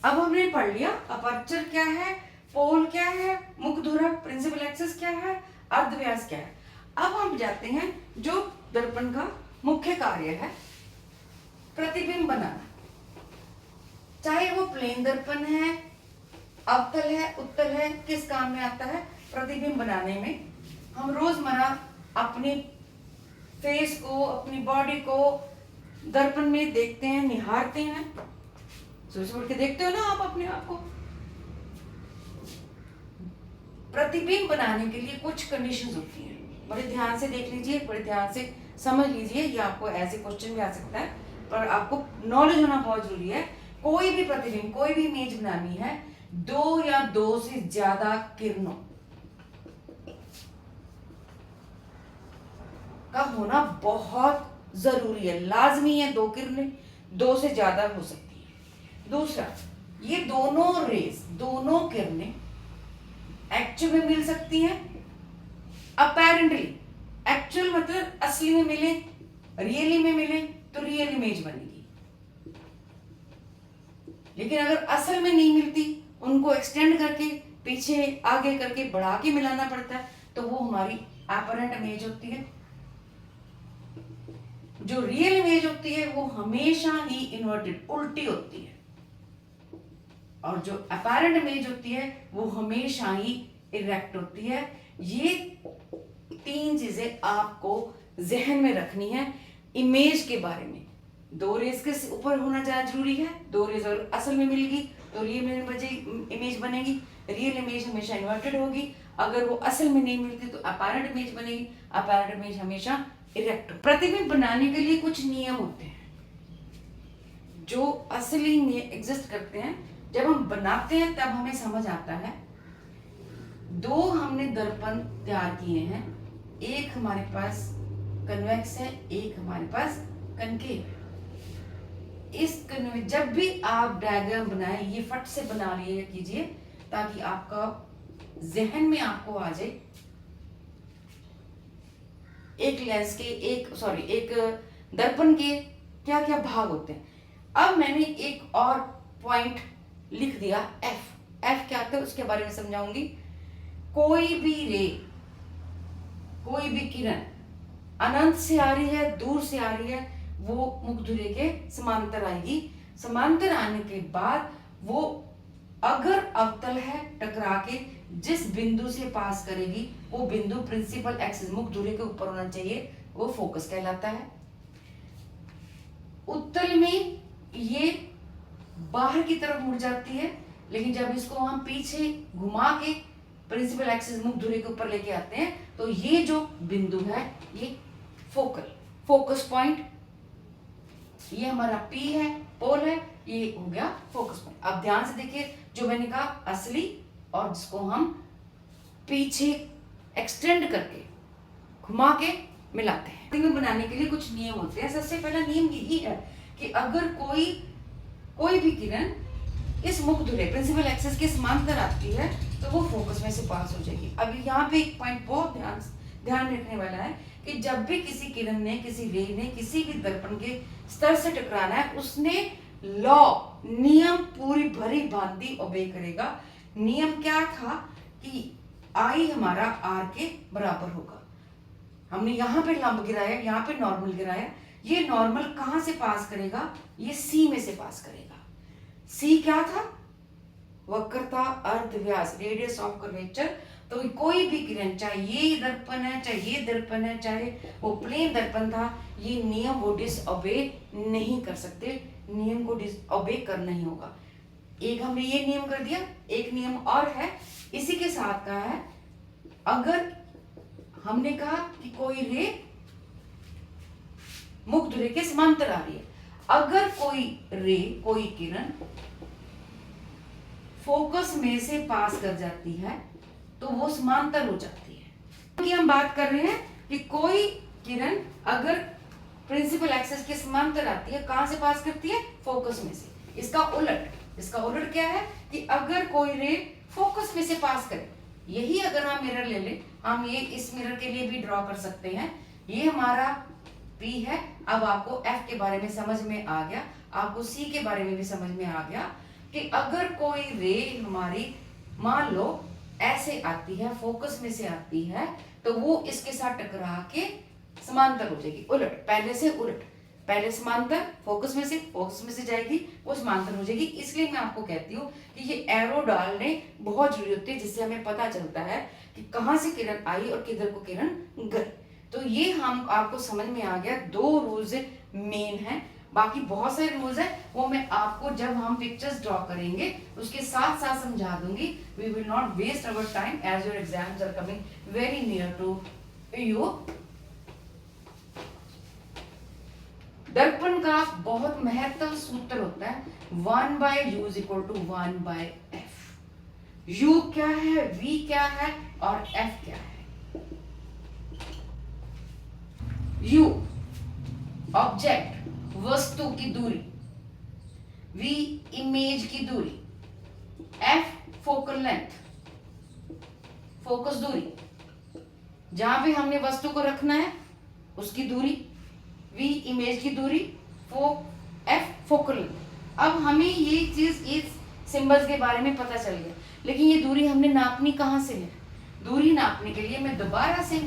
अब हमने पढ़ लिया अपर्चर क्या है, पोल क्या है, मुख धुरक, प्रिंसिपल एक्सिस क्या है, अर्धव्यास क्या है। अब हम जाते हैं जो दर्पण का मुख्य कार्य है, प्रतिबिंब बनाना। चाहे वो प्लेन दर्पण है, अवतल है, उत्तल है, किस काम में आता है? प्रतिबिंब बनाने में। हम रोजमर्रा अपने फेस को, अपनी बॉडी को दर्पण में देखते हैं, निहारते हैं। सुबह उठ के देखते हो ना आप अपने आप को। प्रतिबिंब बनाने के लिए कुछ कंडीशंस होती हैं, बड़े ध्यान से देख लीजिए, बड़े ध्यान से समझ लीजिए। ये आपको ऐसे क्वेश्चन भी आ सकता है, पर आपको नॉलेज होना बहुत जरूरी है। कोई भी प्रतिबिंब, कोई भी इमेज बनानी है, 2 या 2 से ज्यादा किरणों का होना बहुत जरूरी है, लाजमी है। 2 किरणें, 2 से ज्यादा हो सकती है। दूसरा, ये दोनों रेज, दोनों किरणें एक्चुअल में मिल सकती हैं, अपेरेंटली। एक्चुअल मतलब असली में मिले, रियली में मिले तो रियल इमेज बनेगी। लेकिन अगर असल में नहीं मिलती, उनको एक्सटेंड करके, पीछे आगे करके, बढ़ा के मिलाना पड़ता है, तो वो हमारी अपरेंट इमेज होती है। जो रियल इमेज होती है वो हमेशा ही इन्वर्टेड, उल्टी होती है, और जो अपैरेंट इमेज होती है वो हमेशा ही इरेक्ट होती है। ये 3 चीजें आपको जहन में रखनी है इमेज के बारे में। 2 रेज के ऊपर होना ज्यादा जरूरी है। 2 रेज अगर असल में मिलेगी तो रियल इमेज बनेगी, रियल इमेज हमेशा इन्वर्टेड होगी। अगर वो असल में नहीं मिलती तो अपैरेंट इमेज बनेगी, अपैरेंट इमेज हमेशा इरेक्ट। प्रतिबिंब बनाने के लिए कुछ नियम होते हैं जो असली में एग्जिस्ट करते हैं। जब हम बनाते हैं तब हमें समझ आता है। 2 हमने दर्पण तैयार किए हैं, एक हमारे पास कन्वेक्स है, एक हमारे पास कनकेव है। जब भी आप डायग्राम बनाए, ये फट से बना लिए कीजिए ताकि आपका जहन में आपको आ जाए एक लेंस के, एक दर्पण के क्या क्या भाग होते हैं। अब मैंने एक और पॉइंट लिख दिया, एफ क्या होता है उसके बारे में समझाऊंगी। कोई भी रे, कोई भी किरण अनंत से आ रही है, दूर से आ रही है, वो मुखधुरे के समांतर आएगी। समांतर आने के बाद वो अगर अवतल है, टकरा के जिस बिंदु से पास करेगी वो बिंदु प्रिंसिपल एक्सिस, मुखधुरे के ऊपर होना चाहिए, वो फोकस कहलाता है। उत्तल में ये बाहर की तरफ मुड़ जाती है, लेकिन जब इसको हम पीछे घुमा के प्रिंसिपल एक्सिस मुखधुरे के ऊपर लेके आते हैं तो ये जो बिंदु है ये फोकस पॉइंट, ये हमारा P है, पोल है, ये हो गया फोकस पॉइंट। अब ध्यान से देखिए, जो मैंने कहा असली और जिसको हम पीछे एक्सटेंड करके घुमा के मिलाते हैं। प्रतिबिंब बनाने के लिए कुछ नियम होते हैं। सबसे पहला नियम यही है कि अगर कोई भी किरण इस मुखधुरे प्रिंसिपल एक्सिस के समांतर आती है तो वो फोकस में से पास हो जाएगी। अभी यहाँ पे एक पॉइंट बहुत ध्यान रखने वाला है कि जब भी किसी किरण ने, किसी रे ने किसी भी दर्पण के स्तर से टकराना है, उसने नियम पूरी भरी भांति ओबे करेगा। नियम क्या था कि आई हमारा आर के बराबर होगा। हमने यहाँ पे लंब गिराया, यहाँ पे नॉर्मल गिराया। ये नॉर्मल कहाँ से पास करेगा? ये सी में से पास करेगा। सी क्या था? वक्रता, अर्धव्यास, रेडियस ऑफ कर्वेचर। तो कोई भी किरण, चाहे ये दर्पण है, चाहे ये दर्पण है, चाहे वो प्लेन दर्पण था, ये नियम वो डिसओबे नहीं कर सकते। नियम को डिसओबे करना ही होगा। एक हमने ये नियम कर दिया, एक नियम और है इसी के साथ का है। अगर हमने कहा कि कोई रे मुखधुरे के समांतर आ रही है, अगर कोई रे, कोई किरण फोकस में से पास कर जाती है तो वो समांतर हो जाती है। क्योंकि हम बात कर रहे हैं कि कोई किरण अगर प्रिंसिपल एक्सिस के समांतर आती है, कहां से पास करती है? फोकस में से। इसका उलट क्या है कि अगर कोई रे फोकस में से पास करे, यही अगर हम मिरर ले लें, हम ये इस मिरर के लिए भी ड्रॉ कर सकते हैं। ये हमारा P है। अब आपको F के बारे में समझ में आ गया, आपको C के बारे में भी समझ में आ गया। कि अगर कोई रे हमारी मान लो ऐसे आती है, फोकस में से आती है, तो वो इसके साथ टकरा के समांतर हो जाएगी, उलट, पहले से उलट, पहले समांतर, फोकस में से जाएगी, वो समांतर हो जाएगी। इसलिए मैं आपको कहती हूँ कि ये एरो डालने बहुत जरूरी होती है, जिससे हमें पता चलता है कि कहाँ से किरण आई और किधर को किरण गई। तो ये हम आपको समझ में आ गया, 2 रूल्स मेन हैं, बाकी बहुत सारे रूल्स हैं, वो मैं आपको जब हम पिक्चर्स ड्रॉ करेंगे उसके साथ साथ समझा दूंगी। We will not waste our time as your exams are coming very near to you. दर्पण का बहुत महत्वपूर्ण सूत्र होता है 1/u = 1/f। u क्या है, v क्या है और f क्या है। u ऑब्जेक्ट, वस्तु की दूरी, v इमेज की दूरी, f फोकल लेंथ, फोकस दूरी, जहां पे हमने वस्तु को रखना है उसकी दूरी, v इमेज की दूरी, f फोकल लेंथ। अब हमें ये चीज इस सिंबल्स के बारे में पता चल गया, लेकिन ये दूरी हमने नापनी कहाँ से है। दूरी नापने के लिए मैं दोबारा से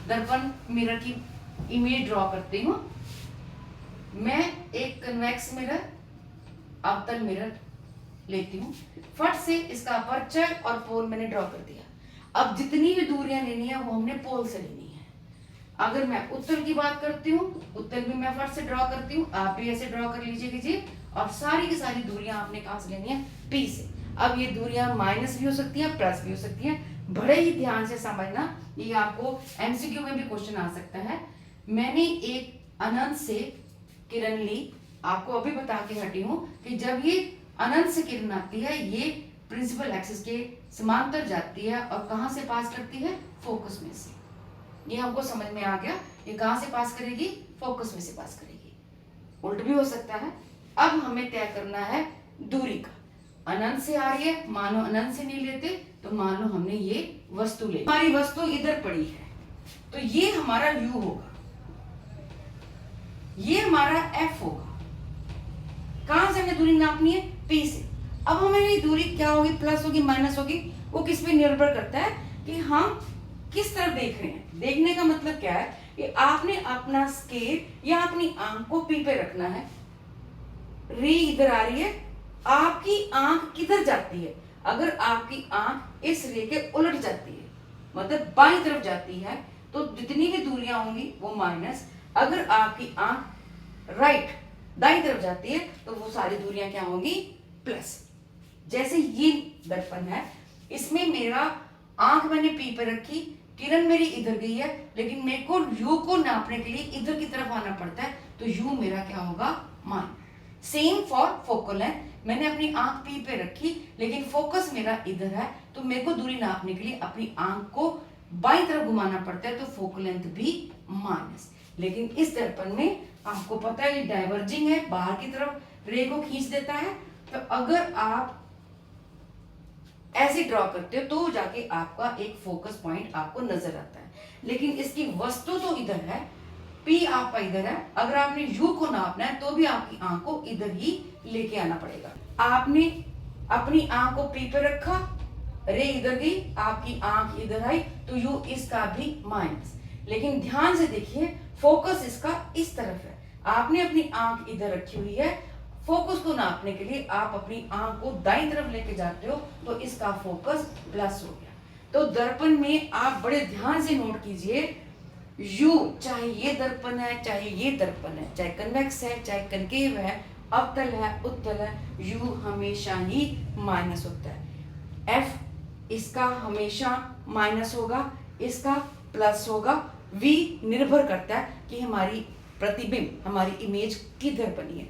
दर्पण मिरर की इमेज ड्रॉ करती हूँ। मैं एक कन्वेक्स मिरर, अवतल मिरर लेती हूँ, फट से इसका अपर्चर और पोल मैंने ड्रॉ कर दिया। अब जितनी भी दूरियां लेनी है वो हमने पोल से लेनी है। अगर मैं उत्तल की बात करती हूँ, उत्तल भी मैं फट से ड्रॉ करती हूँ, आप भी ऐसे ड्रॉ कर लीजिए और सारी की सारी दूरियां आपने कहाँ से लेनी है, P से। अब ये दूरियां माइनस भी हो सकती हैं, प्लस भी हो सकती हैं, बड़े ही ध्यान से समझना, ये आपको MCQ में भी क्वेश्चन आ सकता है। मैंने एक अनंत से किरण ली, आपको अभी बता के हटी हूं कि जब ये अनंत से किरण आती है, ये प्रिंसिपल एक्सिस के समांतर जाती है और कहां से पास करती है, फोकस में से। ये हमको समझ में आ गया, ये कहां से पास करेगी, फोकस में से पास करेगी। उल्ट भी हो सकता है। अब हमें तय करना है दूरी का। अनंत से आ रही है, मानो अनंत से नहीं लेते तो मान लो हमने ये वस्तु ले, हमारी वस्तु इधर पड़ी है, तो ये हमारा u होगा, ये हमारा f होगा। कहां से हमें दूरी नापनी है, P से। अब हमें ये दूरी क्या होगी, प्लस होगी माइनस होगी, वो किस पे निर्भर करता है कि हम किस तरफ देख रहे हैं। देखने का मतलब क्या है कि आपने अपना स्केल या अपनी आंख को P पे रखना है। रे इधर आ रही है, आपकी आंख किधर जाती है, अगर आपकी आंख इस रे के उलट जाती है, मतलब बाईं तरफ जाती है, तो जितनी भी दूरियां होंगी वो माइनस। अगर आपकी आंख राइट, दाईं तरफ जाती है, तो वो सारी दूरियां क्या होंगी, प्लस। जैसे ये दर्पण है, इसमें मेरा आंख मैंने P पे रखी, किरण मेरी इधर गई है, लेकिन मेरे को u को नापने के लिए इधर की तरफ आना पड़ता है, तो u मेरा क्या होगा, मान। सेम फॉर फोकल लेंथ, मैंने अपनी आंख P पे रखी, लेकिन फोकस मेरा इधर है, तो मेरे को दूरी नापने के लिए अपनी आंख को बाईं तरफ घुमाना पड़ता है, तो फोकल लेंथ भी माइनस। लेकिन इस दर्पण में आपको पता है ये डाइवर्जिंग है, बाहर की तरफ रे को खींच देता है, तो अगर आप ऐसे ड्रॉ करते हो तो जाके आपका एक फोकस पॉइंट आपको नजर आता है। लेकिन इसकी वस्तु तो इधर है, P आपका इधर है, अगर आपने u को नापना है तो भी आपकी आंख को इधर ही लेके आना पड़ेगा। आपने अपनी आंख को P पे रखा, रे इधर गई, आपकी आंख इधर आई, तो u इसका भी माइनस। लेकिन ध्यान से देखिए, फोकस इसका इस तरफ है, आपने अपनी आंख इधर रखी हुई है, फोकस को नापने के लिए आप अपनी आंख को दाईं तरफ लेके जाते हो, तो इसका फोकस प्लस हो गया। तो दर्पण में आप बड़े ध्यान से नोट कीजिए, u चाहे ये दर्पण है, चाहे ये दर्पण है, चाहे कन्वेक्स है, चाहे कनकेव है, अवतल है, उत्तल है, u हमेशा ही माइनस होता है। f इसका हमेशा माइनस होगा, इसका प्लस होगा। v निर्भर करता है कि हमारी प्रतिबिंब, हमारी इमेज किधर बनी है,